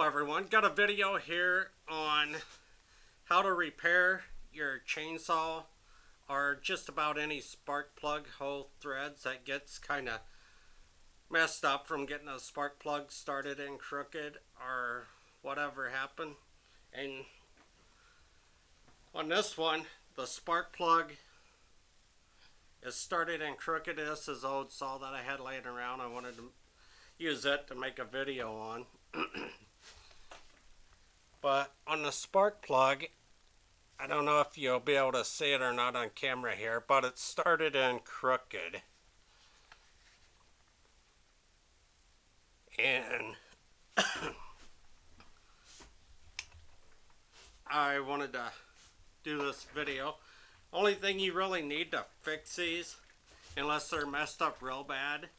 Hello everyone, got a video here on how to repair your chainsaw or just about any spark plug hole threads that gets kind of messed up from getting a spark plug started in crooked or whatever happened. And on this one, the spark plug is started in crooked. This is old saw that I had laying around. I wanted to use it to make a video on. But on the spark plug, I don't know if you'll be able to see it or not on camera here, but it started in crooked. And I wanted to do this video. Only thing you really need to fix these, unless they're messed up real bad,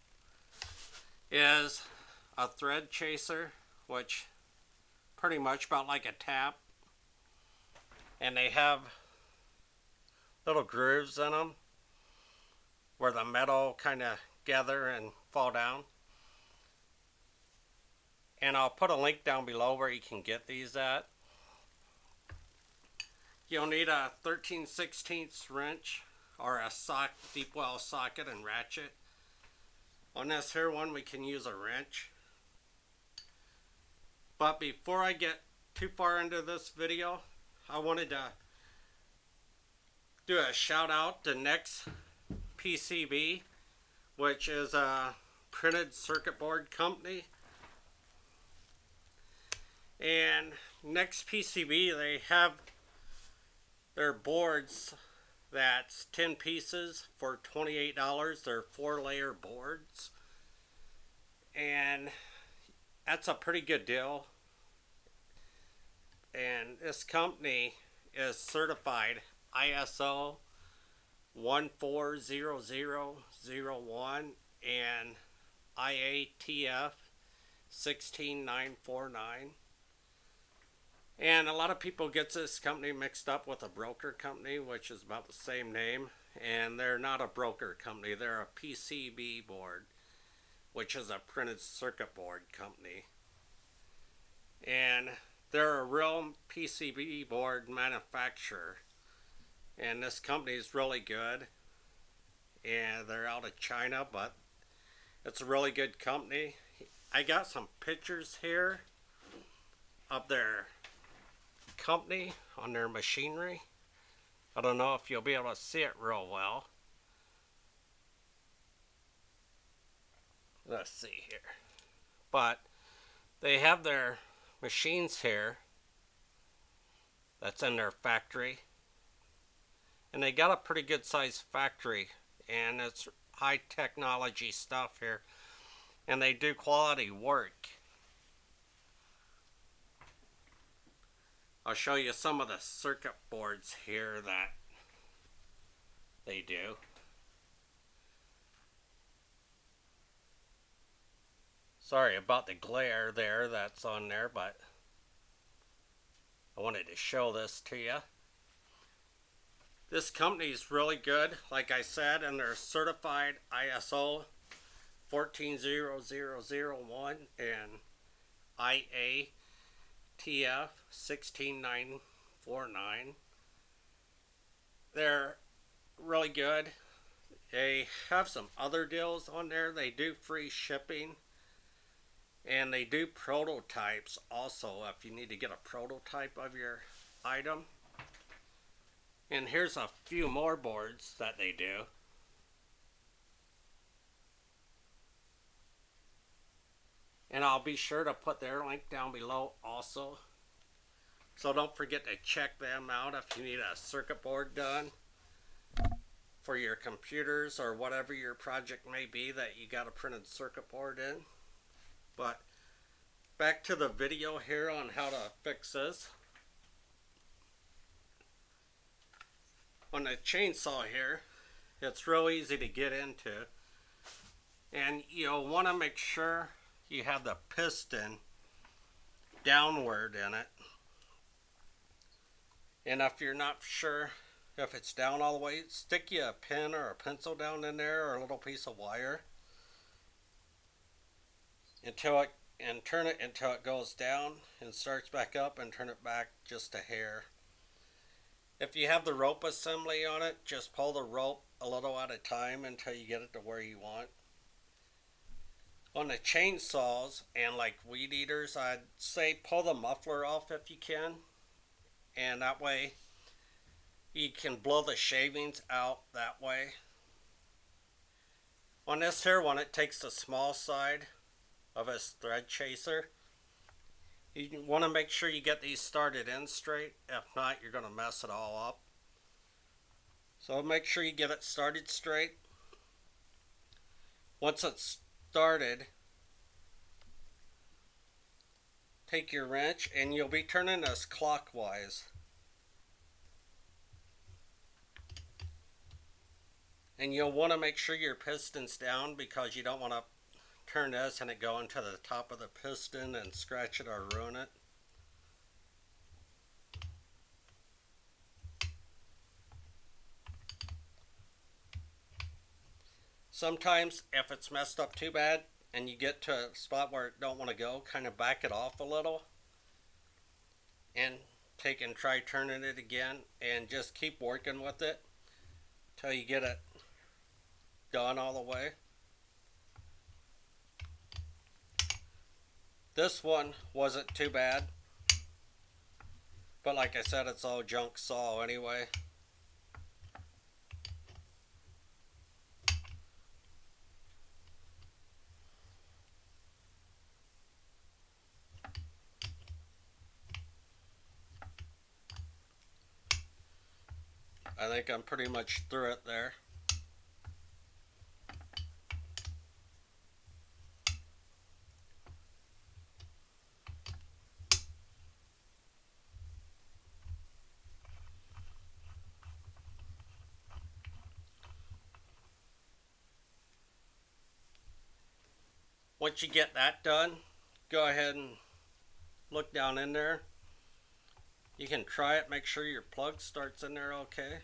is a thread chaser, which pretty much about like a tap, and they have little grooves in them where the metal kind of gather and fall down. And I'll put a link down below where you can get these at. You'll need a 13/16 wrench or a deep well socket and ratchet. On this here one we can use a wrench. But before I get too far into this video, I wanted to do a shout out to NextPCB, which is a printed circuit board company. And NextPCB, they have their boards that's 10 pieces for $28. They're 4-layer boards. And that's a pretty good deal. And this company is certified ISO 140001 and IATF 16949. And a lot of people get this company mixed up with a broker company, which is about the same name. And they're not a broker company, they're a PCB board, which is a printed circuit board company. And they're a real PCB board manufacturer. And this company is really good. And they're out of China, but it's a really good company. I got some pictures here of their company on their machinery. I don't know if you'll be able to see it real well. Let's see here. But they have their machines here that's in their factory. And they got a pretty good sized factory. And it's high technology stuff here. And they do quality work. I'll show you some of the circuit boards here that they do. Sorry about the glare there that's on there, but I wanted to show this to you. This company is really good, like I said, and they're certified ISO 14001 and IATF 16949. They're really good. They have some other deals on there. They do free shipping. And they do prototypes also if you need to get a prototype of your item. And here's a few more boards that they do. And I'll be sure to put their link down below also. So don't forget to check them out if you need a circuit board done for your computers or whatever your project may be that you got a printed circuit board in. But back to the video here on how to fix this. On the chainsaw here, it's real easy to get into. And you'll want to make sure you have the piston downward in it. And if you're not sure if it's down all the way, stick you a pen or a pencil down in there or a little piece of wire until it and turn it until it goes down and starts back up, and turn it back just a hair. If you have the rope assembly on it, just pull the rope a little at a time until you get it to where you want. On the chainsaws and like weed eaters, I'd say pull the muffler off if you can, and that way you can blow the shavings out that way. On this here one, it takes the small side of a thread chaser. You want to make sure you get these started in straight. If not, you're going to mess it all up. So make sure you get it started straight. Once it's started, take your wrench and you'll be turning this clockwise. And you'll want to make sure your piston's down, because you don't want to turn this and it go into the top of the piston and scratch it or ruin it. Sometimes if it's messed up too bad and you get to a spot where it don't want to go, kind of back it off a little and take and try turning it again, and just keep working with it till you get it done all the way. This one wasn't too bad, but like I said, it's all junk saw anyway. I think I'm pretty much through it there. Once you get that done, go ahead and look down in there. You can try it, make sure your plug starts in there okay,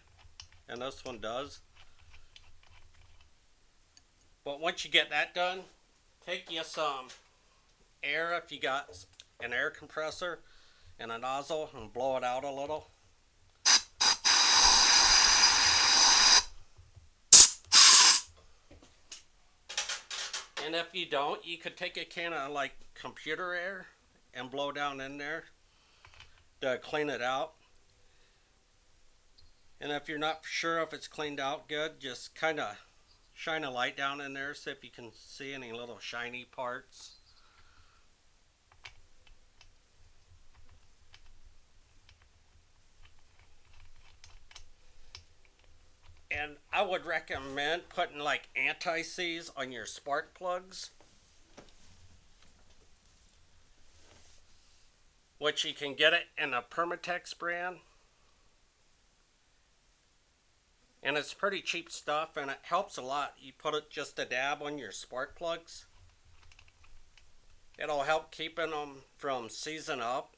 and this one does. But once you get that done, take you some air, if you got an air compressor and a nozzle, and blow it out a little. And if you don't, you could take a can of like computer air and blow down in there to clean it out. And if you're not sure if it's cleaned out good, just kind of shine a light down in there, see if you can see any little shiny parts. And I would recommend putting like anti-seize on your spark plugs, which you can get it in a Permatex brand. And it's pretty cheap stuff, and it helps a lot. You put it just a dab on your spark plugs. It'll help keeping them from seizing up.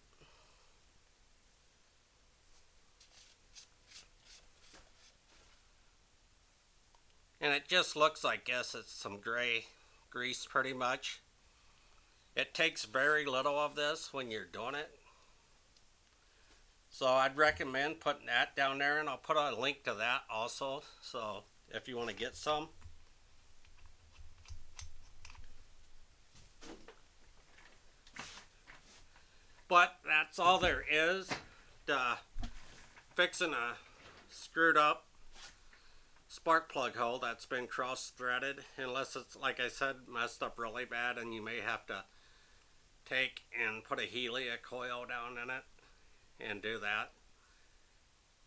And it just looks like, guess it's some gray grease pretty much. It takes very little of this when you're doing it. So I'd recommend putting that down there, and I'll put a link to that also, so if you want to get some. But that's all there is to fixing a screwed up spark plug hole that's been cross threaded, unless it's, like I said, messed up really bad and you may have to take and put a Helia coil down in it and do that.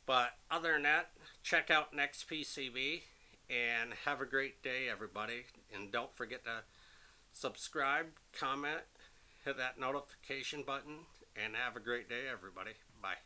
But other than that, check out NextPCB and have a great day, everybody. And don't forget to subscribe, comment, hit that notification button, and have a great day, everybody. Bye.